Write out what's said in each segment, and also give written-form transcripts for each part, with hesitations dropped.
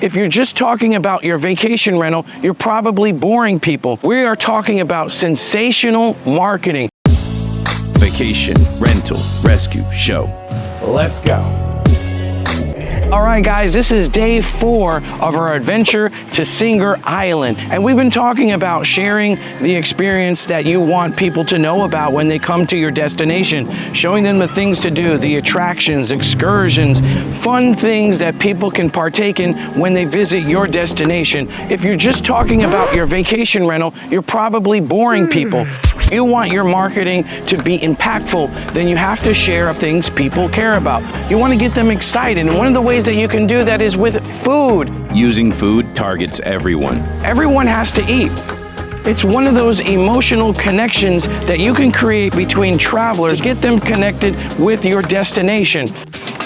If you're just talking about your vacation rental, you're probably boring people. We are talking about sensational marketing. Vacation Rental Rescue Show. Let's go. All right, guys, this is day 4 of our adventure to Singer Island. And we've been talking about sharing the experience that you want people to know about when they come to your destination, showing them the things to do, the attractions, excursions, fun things that people can partake in when they visit your destination. If you're just talking about your vacation rental, you're probably boring people. You want your marketing to be impactful, then you have to share things people care about. You want to get them excited, and one of the ways that you can do that is with food. Using food targets everyone. Everyone has to eat. It's one of those emotional connections that you can create between travelers, get them connected with your destination.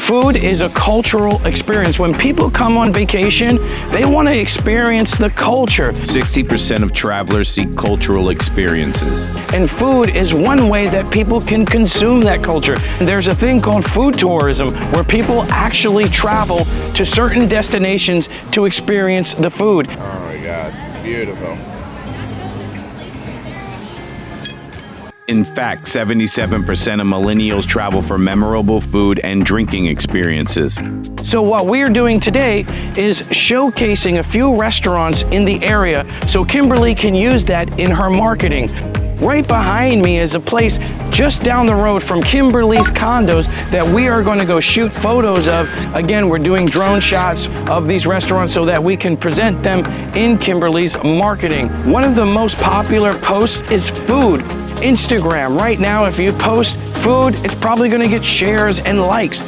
Food is a cultural experience. When people come on vacation, they want to experience the culture. 60% of travelers seek cultural experiences. And food is one way that people can consume that culture. There's a thing called food tourism, where people actually travel to certain destinations to experience the food. Oh my gosh, beautiful. In fact, 77% of millennials travel for memorable food and drinking experiences. So what we're doing today is showcasing a few restaurants in the area so Kimberly can use that in her marketing. Right behind me is a place just down the road from Kimberly's condos that we are going to go shoot photos of. Again, we're doing drone shots of these restaurants so that we can present them in Kimberly's marketing. One of the most popular posts is food. Instagram. Right now, if you post food, it's probably going to get shares and likes.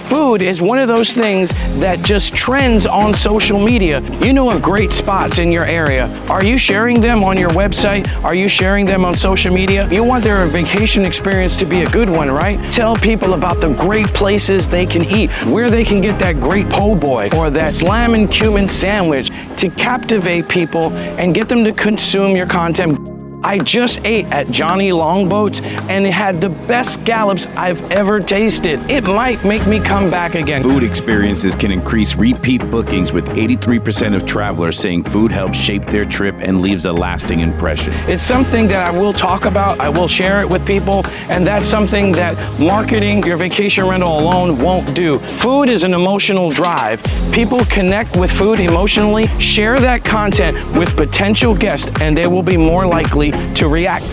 Food is one of those things that just trends on social media. You know of great spots in your area. Are you sharing them on your website? Are you sharing them on social media? You want their vacation experience to be a good one, right? Tell people about the great places they can eat, where they can get that great po' boy or that slam and cumin sandwich to captivate people and get them to consume your content. I just ate at Johnny Longboat's and it had the best scallops I've ever tasted. It might make me come back again. Food experiences can increase repeat bookings, with 83% of travelers saying food helps shape their trip and leaves a lasting impression. It's something that I will talk about, I will share it with people, and that's something that marketing your vacation rental alone won't do. Food is an emotional drive. People connect with food emotionally. Share that content with potential guests and they will be more likely to react.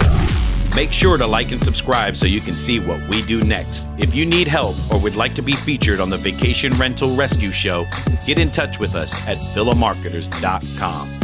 Make sure to like and subscribe so you can see what we do next. If you need help or would like to be featured on the Vacation Rental Rescue Show, get in touch with us at villamarketers.com.